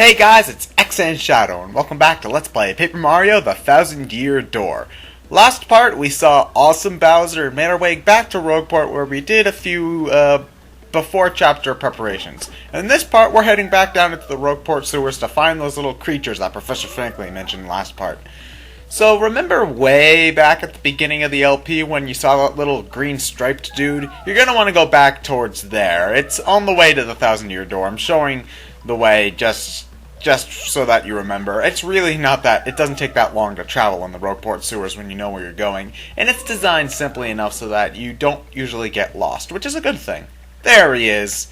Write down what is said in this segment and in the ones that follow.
Hey guys, it's ExandShadow, and welcome back to Let's Play Paper Mario The 1,000-Year Door. Last part, we saw Awesome Bowser and made our way back to Rogueport where we did a few, before chapter preparations. And in this part, we're heading back down into the Rogueport sewers to find those little creatures that Professor Franklin mentioned last part. So, remember way back at the beginning of the LP when you saw that little green striped dude? You're gonna want to go back towards there. It's on the way to the 1,000-Year Door. I'm showing the way just so that you remember. It's really not that, it doesn't take that long to travel in the Rogueport sewers when you know where you're going, and it's designed simply enough so that you don't usually get lost, which is a good thing. There he is.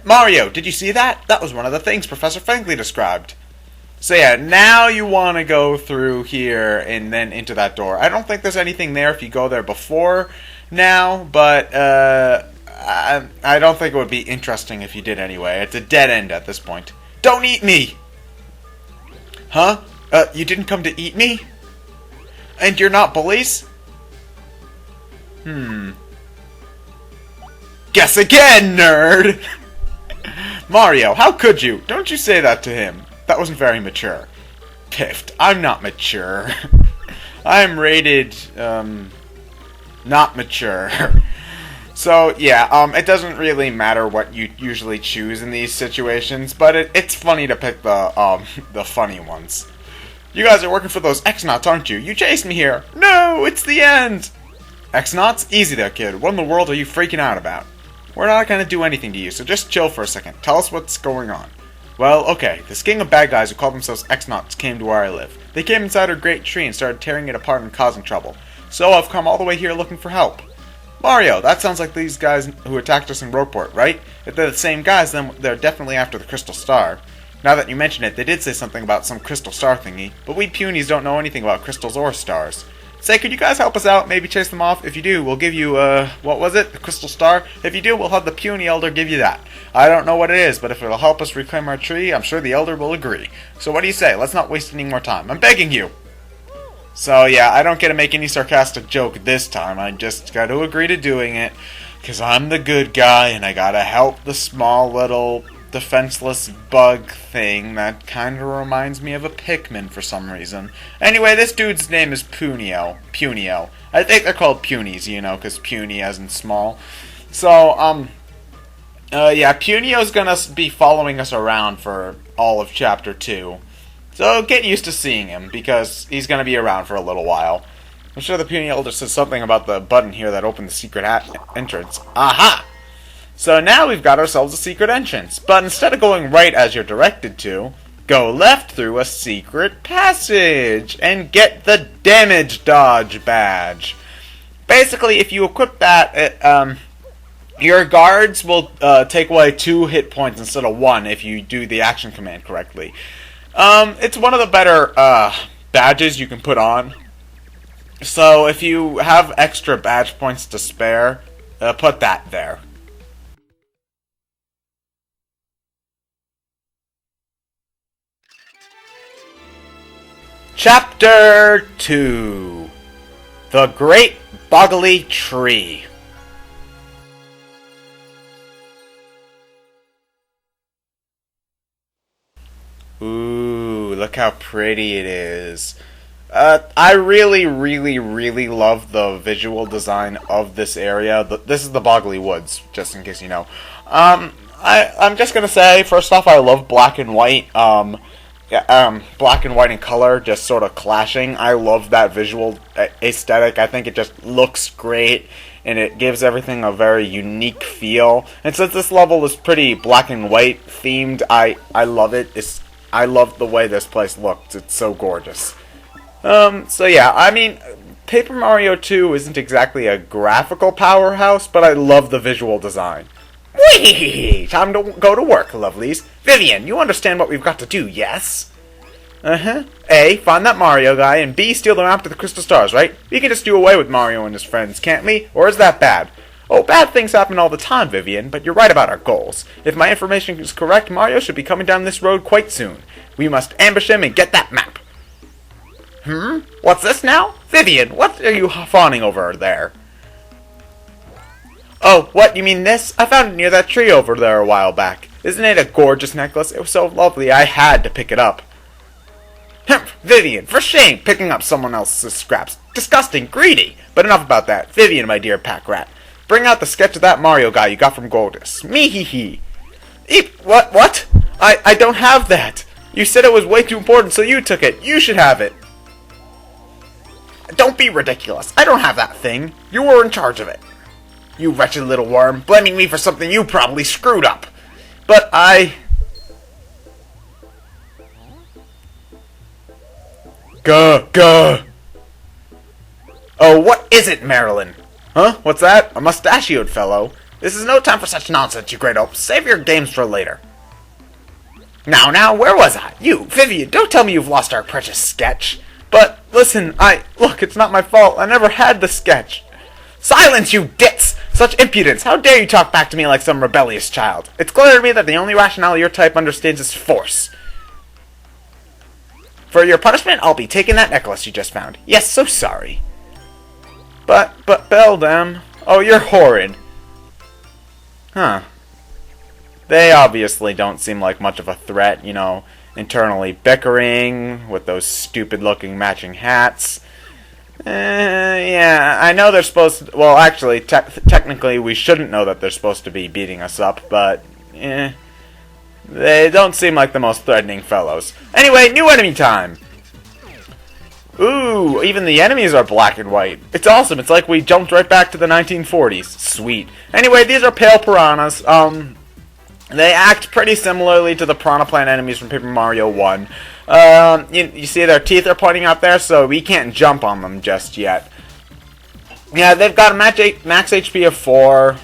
Mario, did you see that? That was one of the things Professor Franklin described. So yeah, now you want to go through here and then into that door. I don't think there's anything there if you go there before now, but I don't think it would be interesting if you did anyway. It's a dead end at this point. Don't eat me! Huh? You didn't come to eat me? And you're not bullies? Guess again, nerd! Mario, how could you? Don't you say that to him. That wasn't very mature. Piffed. I'm not mature. I'm rated, not mature. So, yeah, it doesn't really matter what you usually choose in these situations, but it's funny to pick the funny ones. You guys are working for those X-Nauts, aren't you? You chased me here. No, it's the end! X-Nauts? Easy there, kid. What in the world are you freaking out about? We're not gonna do anything to you, so just chill for a second. Tell us what's going on. Well, okay, this gang of bad guys who call themselves X-Nauts came to where I live. They came inside our great tree and started tearing it apart and causing trouble. So I've come all the way here looking for help. Mario, that sounds like these guys who attacked us in Rogueport, right? If they're the same guys, then they're definitely after the Crystal Star. Now that you mention it, they did say something about some Crystal Star thingy, but we punies don't know anything about crystals or stars. Say, could you guys help us out, maybe chase them off? If you do, we'll give you, what was it? The Crystal Star? If you do, we'll have the puny elder give you that. I don't know what it is, but if it'll help us reclaim our tree, I'm sure the elder will agree. So what do you say? Let's not waste any more time. I'm begging you! So yeah, I don't get to make any sarcastic joke this time. I just got to agree to doing it, because I'm the good guy, and I gotta help the small little defenseless bug thing that kind of reminds me of a Pikmin for some reason. Anyway, this dude's name is Punio. I think they're called punies, you know, because puny as in small. So, yeah, Punio's gonna be following us around for all of Chapter 2. So get used to seeing him, because he's going to be around for a little while. I'm sure the puny elder said something about the button here that opened the secret entrance. Aha! So now we've got ourselves a secret entrance, but instead of going right as you're directed to, go left through a secret passage and get the damage dodge badge. Basically, if you equip that, your guards will take away 2 hit points instead of 1 if you do the action command correctly. It's one of the better, badges you can put on. So, if you have extra badge points to spare, put that there. Chapter 2: The Great Boggly Tree. Ooh, look how pretty it is. I really love the visual design of this area. This is the Boggly Woods, just in case you know. I'm just gonna say, first off, I love black and white. Black and white in color just sort of clashing. I love that visual aesthetic. I think it just looks great, and it gives everything a very unique feel. And since this level is pretty black and white themed, I love it. I love the way this place looks. It's so gorgeous. So yeah, I mean, Paper Mario 2 isn't exactly a graphical powerhouse, but I love the visual design. Whee! Time to go to work, lovelies. Vivian, you understand what we've got to do, yes? A, find that Mario guy, and B, steal them after the Crystal Stars, right? We can just do away with Mario and his friends, can't we? Or is that bad? Oh, bad things happen all the time, Vivian, but you're right about our goals. If my information is correct, Mario should be coming down this road quite soon. We must ambush him and get that map. What's this now? Vivian, what are you fawning over there? Oh, what, you mean this? I found it near that tree over there a while back. Isn't it a gorgeous necklace? It was so lovely, I had to pick it up. Humph, Vivian, for shame, picking up someone else's scraps. Disgusting, greedy. But enough about that. Vivian, my dear pack rat, bring out the sketch of that Mario guy you got from Goldus. Me-hee-hee. Eep, what? I don't have that. You said it was way too important, so you took it. You should have it. Don't be ridiculous. I don't have that thing. You were in charge of it. You wretched little worm, blaming me for something you probably screwed up. But I... Gah. Oh, what is it, Marilyn? Huh? What's that? A mustachioed fellow? This is no time for such nonsense, you great oaf. Save your games for later. Now, where was I? You, Vivian, don't tell me you've lost our precious sketch. But, listen, look, it's not my fault. I never had the sketch. Silence, you ditz! Such impudence! How dare you talk back to me like some rebellious child? It's clear to me that the only rationale your type understands is force. For your punishment, I'll be taking that necklace you just found. Yes, so sorry. But, Beldam... Oh, you're horrid. Huh. They obviously don't seem like much of a threat, you know, internally bickering with those stupid-looking matching hats. Yeah, I know they're supposed to... Well, actually, technically, we shouldn't know that they're supposed to be beating us up, but... They don't seem like the most threatening fellows. Anyway, new enemy time! Ooh, even the enemies are black and white. It's awesome. It's like we jumped right back to the 1940s. Sweet. Anyway, these are pale piranhas. They act pretty similarly to the Piranha Plant enemies from Paper Mario 1. You see their teeth are pointing out there, so we can't jump on them just yet. Yeah, they've got a max HP of 4.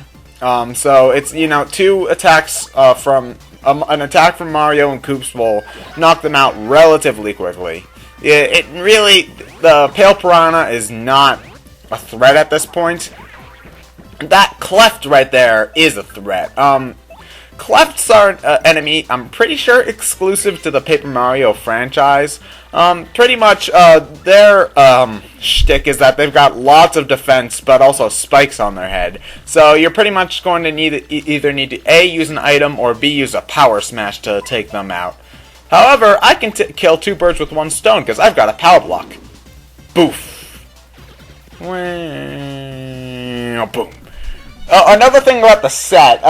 So it's, you know, 2 attacks from... an attack from Mario and Coop's Bowl knock them out relatively quickly. It really... The Pale Piranha is not a threat at this point. That Cleft right there is a threat. Clefts are an enemy, I'm pretty sure, exclusive to the Paper Mario franchise. Pretty much, their shtick is that they've got lots of defense, but also spikes on their head. So you're pretty much going to either need to A, use an item, or B, use a power smash to take them out. However, I can kill 2 birds with 1 stone, because I've got a power block. Boof. Boom. Another thing about the set,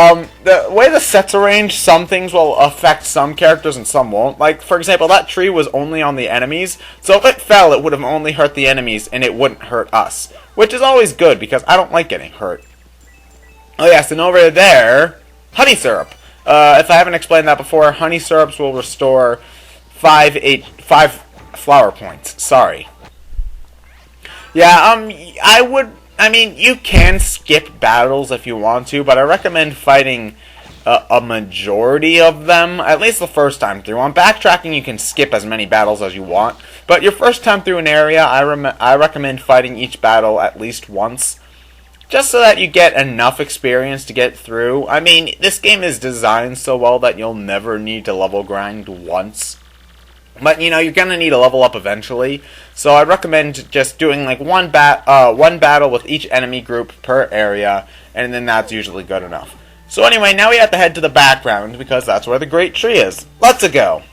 the way the set's arranged, some things will affect some characters and some won't. Like, for example, that tree was only on the enemies, so if it fell, it would have only hurt the enemies, and it wouldn't hurt us. Which is always good, because I don't like getting hurt. Oh yes, and over there, honey syrup. If I haven't explained that before, honey syrups will restore 5 flower points. Sorry. Yeah, I mean, you can skip battles if you want to, but I recommend fighting a majority of them, at least the first time through. On backtracking, you can skip as many battles as you want, but your first time through an area, I recommend fighting each battle at least once, just so that you get enough experience to get through. I mean, this game is designed so well that you'll never need to level grind once. But, you know, you're going to need to level up eventually. So I recommend just doing, like, one battle with each enemy group per area, and then that's usually good enough. So anyway, now we have to head to the background, because that's where the great tree is. Let's go!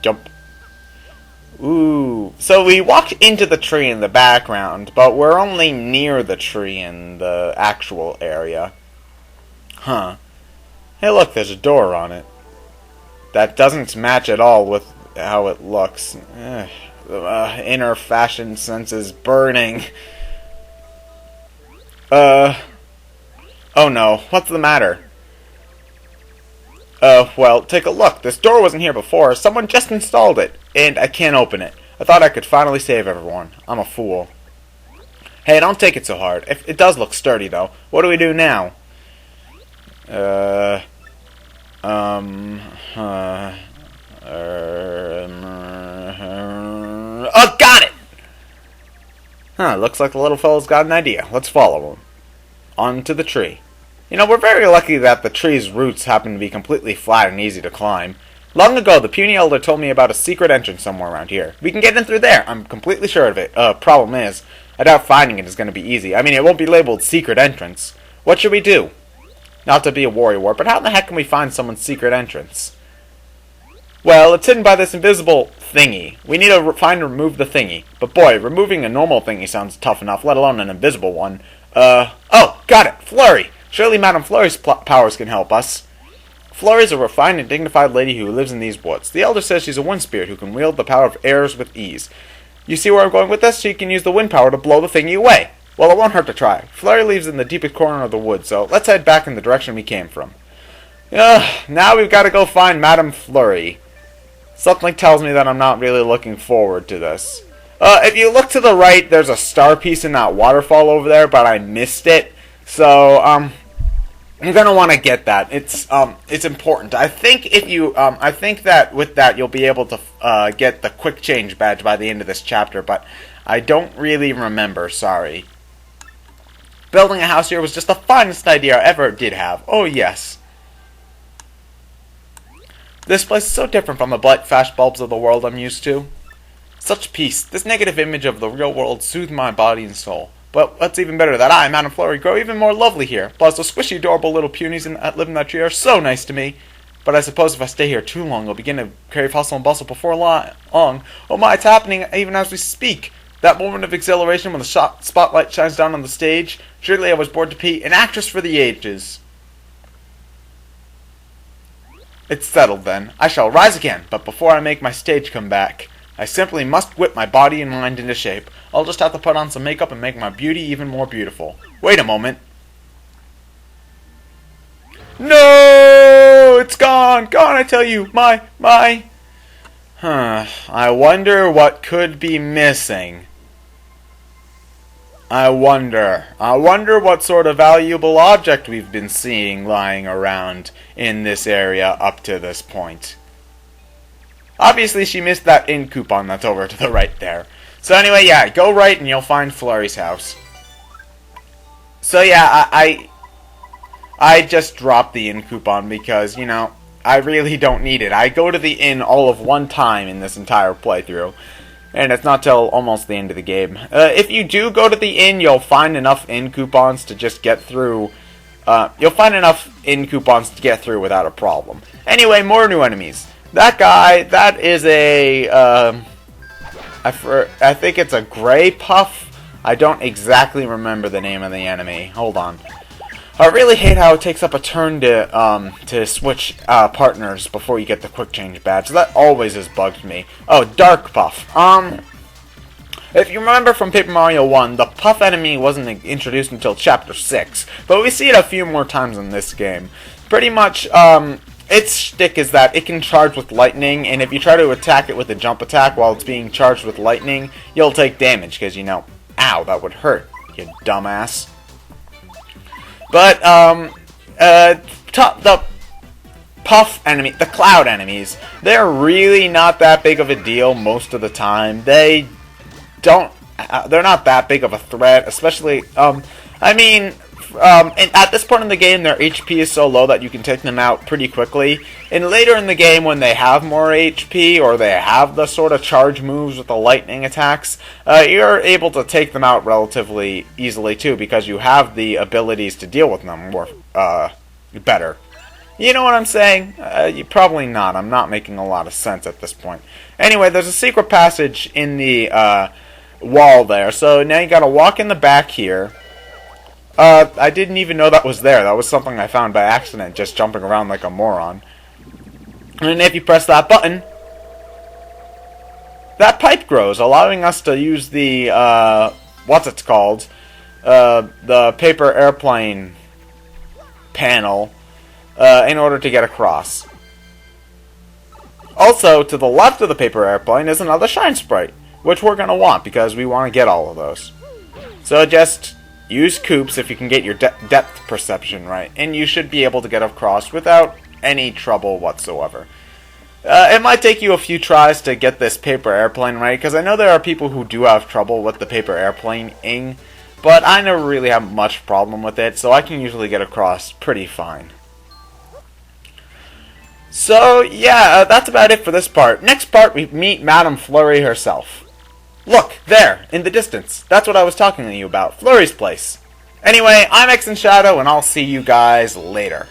Jump. Ooh. So we walked into the tree in the background, but we're only near the tree in the actual area. Huh. Hey look, there's a door on it. That doesn't match at all with how it looks. Inner fashion sense is burning. Oh no, what's the matter? Well, take a look. This door wasn't here before. Someone just installed it, and I can't open it. I thought I could finally save everyone. I'm a fool. Hey, don't take it so hard. It does look sturdy, though. What do we do now? Oh, got it! Huh, looks like the little fellow's got an idea. Let's follow him. On to the tree. You know, we're very lucky that the tree's roots happen to be completely flat and easy to climb. Long ago, the puny elder told me about a secret entrance somewhere around here. We can get in through there. I'm completely sure of it. Problem is, I doubt finding it is going to be easy. I mean, it won't be labeled secret entrance. What should we do? Not to be a worrywart, but how in the heck can we find someone's secret entrance? Well, it's hidden by this invisible thingy. We need to find and remove the thingy. But boy, removing a normal thingy sounds tough enough, let alone an invisible one. Oh, got it! Flurry! Surely Madame Flurry's powers can help us. Flurry's a refined and dignified lady who lives in these woods. The elder says she's a wind spirit who can wield the power of airs with ease. You see where I'm going with this? She can use the wind power to blow the thingy away. Well, it won't hurt to try. Flurry lives in the deepest corner of the woods, so let's head back in the direction we came from. Now we've got to go find Madame Flurry. Something tells me that I'm not really looking forward to this. If you look to the right, there's a star piece in that waterfall over there, but I missed it. So, you're gonna want to get that. It's important. I think I think that with that you'll be able to get the quick change badge by the end of this chapter, but I don't really remember. Sorry. Building a house here was just the finest idea I ever did have. Oh yes. This place is so different from the bright flashbulbs of the world I'm used to. Such peace. This negative image of the real world soothed my body and soul. But what's even better, that I, Madame Flurry, grow even more lovely here. Plus, those squishy, adorable little punies that live in that tree are so nice to me. But I suppose if I stay here too long, I'll begin to crave hustle and bustle before long. Oh my, it's happening even as we speak. That moment of exhilaration when the spotlight shines down on the stage. Surely I was born to be an actress for the ages. It's settled then. I shall rise again, but before I make my stage comeback, I simply must whip my body and mind into shape. I'll just have to put on some makeup and make my beauty even more beautiful. Wait a moment. No! It's gone! Gone, I tell you! My... I wonder what could be missing. I wonder what sort of valuable object we've been seeing lying around in this area up to this point. Obviously, she missed that inn coupon that's over to the right there. So anyway, yeah, go right and you'll find Flurry's house. So yeah, I just dropped the inn coupon because, you know, I really don't need it. I go to the inn all of one time in this entire playthrough. And it's not till almost the end of the game. If you do go to the inn, you'll find enough inn coupons to just get through. You'll find enough inn coupons to get through without a problem. Anyway, more new enemies. That guy, that is a, I think it's a gray puff. I don't exactly remember the name of the enemy. Hold on. I really hate how it takes up a turn to switch partners before you get the quick change badge. That always has bugged me. Oh, Dark Puff. If you remember from Paper Mario 1, the Puff enemy wasn't introduced until Chapter 6, but we see it a few more times in this game. Pretty much, its shtick is that it can charge with lightning, and if you try to attack it with a jump attack while it's being charged with lightning, you'll take damage, because, you know, ow, that would hurt, you dumbass. But, the Puff enemy, the Cloud enemies, they're really not that big of a deal most of the time. They're not that big of a threat, especially, and at this point in the game, their HP is so low that you can take them out pretty quickly. And later in the game, when they have more HP, or they have the sort of charge moves with the lightning attacks, you're able to take them out relatively easily too, because you have the abilities to deal with them more, better. You know what I'm saying? Probably not. I'm not making a lot of sense at this point. Anyway, there's a secret passage in the, wall there, so now you gotta walk in the back here. I didn't even know that was there. That was something I found by accident, just jumping around like a moron. And if you press that button, that pipe grows, allowing us to use the, the paper airplane panel, in order to get across. Also, to the left of the paper airplane is another shine sprite, which we're going to want, because we want to get all of those. So just use Coops if you can get your depth perception right, and you should be able to get across without any trouble whatsoever. It might take you a few tries to get this paper airplane right, because I know there are people who do have trouble with the paper airplane-ing, but I never really have much problem with it, so I can usually get across pretty fine. So, yeah, that's about it for this part. Next part, we meet Madame Flurry herself. Look, there, in the distance. That's what I was talking to you about. Flurry's place. Anyway, I'm ExandShadow, and I'll see you guys later.